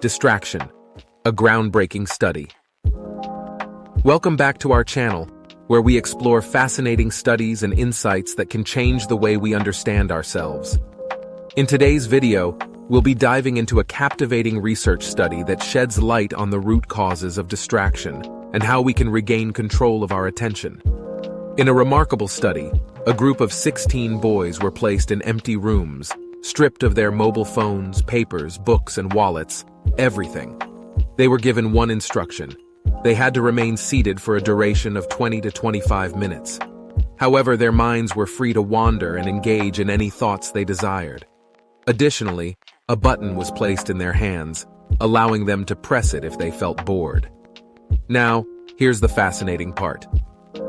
Distraction, a groundbreaking study. Welcome back to our channel, where we explore fascinating studies and insights that can change the way we understand ourselves. In today's video, we'll be diving into a captivating research study that sheds light on the root causes of distraction and how we can regain control of our attention. In a remarkable study, a group of 16 boys were placed in empty rooms, stripped of their mobile phones, papers, books, and wallets, everything. They were given one instruction. They had to remain seated for a duration of 20 to 25 minutes. However, their minds were free to wander and engage in any thoughts they desired. Additionally, a button was placed in their hands, allowing them to press it if they felt bored. Now, here's the fascinating part.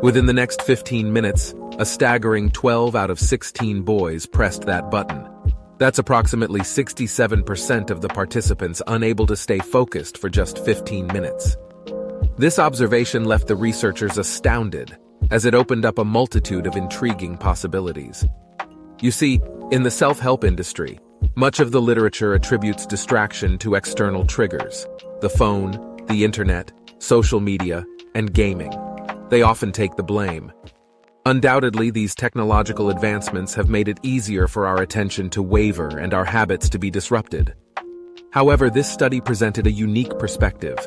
Within the next 15 minutes, a staggering 12 out of 16 boys pressed that button. That's approximately 67% of the participants unable to stay focused for just 15 minutes. This observation left the researchers astounded, as it opened up a multitude of intriguing possibilities. You see, in the self-help industry, much of the literature attributes distraction to external triggers: the phone, the internet, social media, and gaming. They often take the blame. Undoubtedly, these technological advancements have made it easier for our attention to waver and our habits to be disrupted. However, this study presented a unique perspective.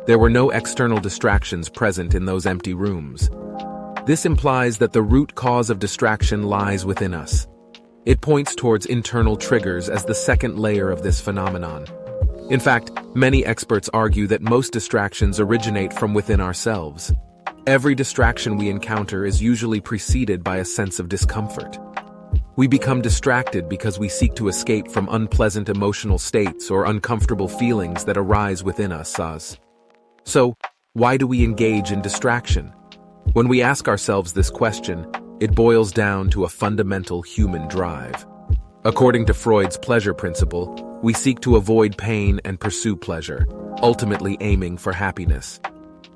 There were no external distractions present in those empty rooms. This implies that the root cause of distraction lies within us. It points towards internal triggers as the second layer of this phenomenon. In fact, many experts argue that most distractions originate from within ourselves. Every distraction we encounter is usually preceded by a sense of discomfort. We become distracted because we seek to escape from unpleasant emotional states or uncomfortable feelings that arise within us. So, why do we engage in distraction? When we ask ourselves this question, it boils down to a fundamental human drive. According to Freud's pleasure principle, we seek to avoid pain and pursue pleasure, ultimately aiming for happiness.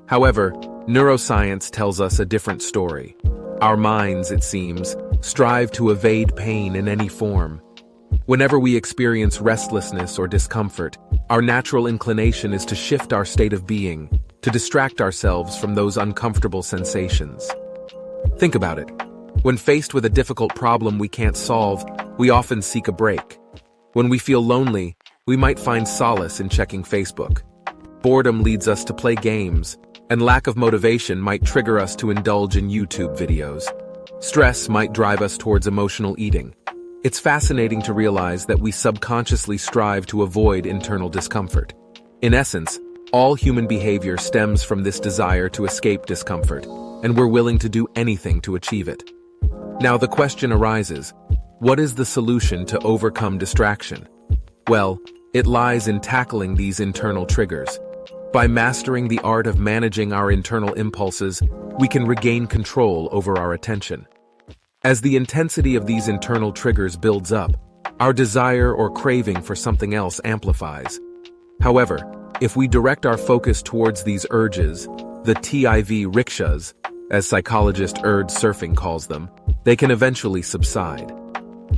However, neuroscience tells us a different story. Our minds, it seems, strive to evade pain in any form. Whenever we experience restlessness or discomfort, our natural inclination is to shift our state of being, to distract ourselves from those uncomfortable sensations. Think about it. When faced with a difficult problem we can't solve, we often seek a break. When we feel lonely, we might find solace in checking Facebook. Boredom leads us to play games, and lack of motivation might trigger us to indulge in YouTube videos. Stress might drive us towards emotional eating. It's fascinating to realize that we subconsciously strive to avoid internal discomfort. In essence, all human behavior stems from this desire to escape discomfort, and we're willing to do anything to achieve it. Now the question arises, what is the solution to overcome distraction? Well, it lies in tackling these internal triggers. By mastering the art of managing our internal impulses, we can regain control over our attention. As the intensity of these internal triggers builds up, our desire or craving for something else amplifies. However, if we direct our focus towards these urges, the TIV rickshaws, as psychologist Erd Surfing calls them, they can eventually subside.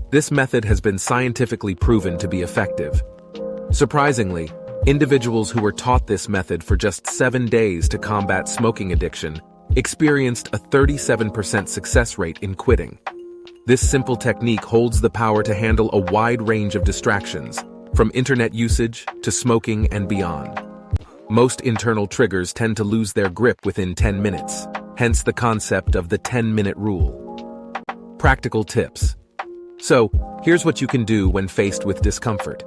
This method has been scientifically proven to be effective. Surprisingly, individuals who were taught this method for just 7 days to combat smoking addiction experienced a 37% success rate in quitting. This simple technique holds the power to handle a wide range of distractions, from internet usage to smoking and beyond. Most internal triggers tend to lose their grip within 10 minutes, hence the concept of the 10-minute rule. Practical tips. So, here's what you can do when faced with discomfort.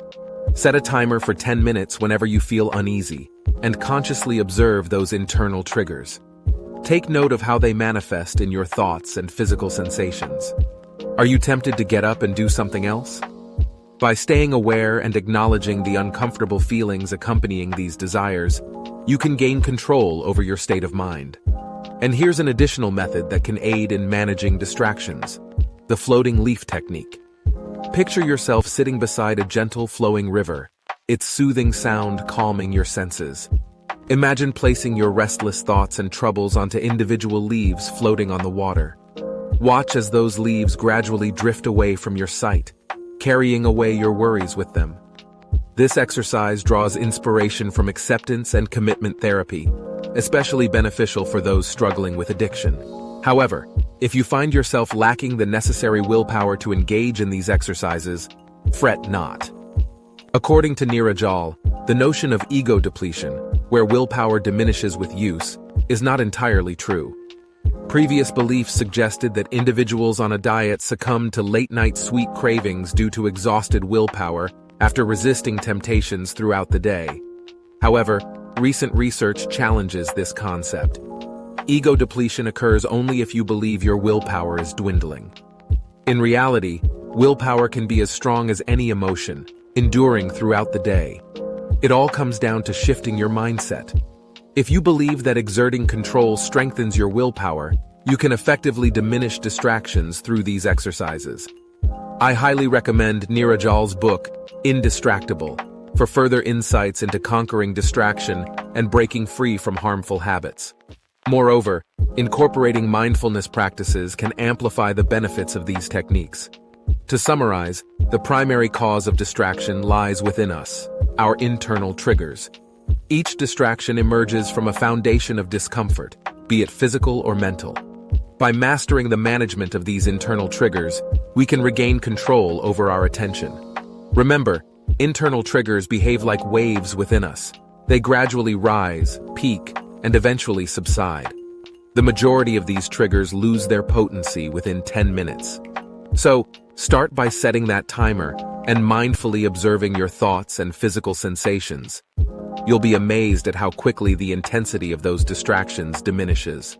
Set a timer for 10 minutes whenever you feel uneasy, and consciously observe those internal triggers. Take note of how they manifest in your thoughts and physical sensations. Are you tempted to get up and do something else? By staying aware and acknowledging the uncomfortable feelings accompanying these desires, you can gain control over your state of mind. And here's an additional method that can aid in managing distractions: the floating leaf technique. Picture yourself sitting beside a gentle flowing river, its soothing sound calming your senses. Imagine placing your restless thoughts and troubles onto individual leaves floating on the water. Watch as those leaves gradually drift away from your sight, carrying away your worries with them. This exercise draws inspiration from acceptance and commitment therapy, especially beneficial for those struggling with addiction. However, if you find yourself lacking the necessary willpower to engage in these exercises, fret not. According to Nirajal, the notion of ego depletion, where willpower diminishes with use, is not entirely true. Previous beliefs suggested that individuals on a diet succumb to late-night sweet cravings due to exhausted willpower after resisting temptations throughout the day. However, recent research challenges this concept. Ego depletion occurs only if you believe your willpower is dwindling. In reality, willpower can be as strong as any emotion, enduring throughout the day. It all comes down to shifting your mindset. If you believe that exerting control strengthens your willpower, you can effectively diminish distractions through these exercises. I highly recommend Nirajal's book, Indistractable, for further insights into conquering distraction and breaking free from harmful habits. Moreover, incorporating mindfulness practices can amplify the benefits of these techniques. To summarize, the primary cause of distraction lies within us, our internal triggers. Each distraction emerges from a foundation of discomfort, be it physical or mental. By mastering the management of these internal triggers, we can regain control over our attention. Remember, internal triggers behave like waves within us. They gradually rise, peak, and eventually subside. The majority of these triggers lose their potency within 10 minutes. So, start by setting that timer and mindfully observing your thoughts and physical sensations. You'll be amazed at how quickly the intensity of those distractions diminishes.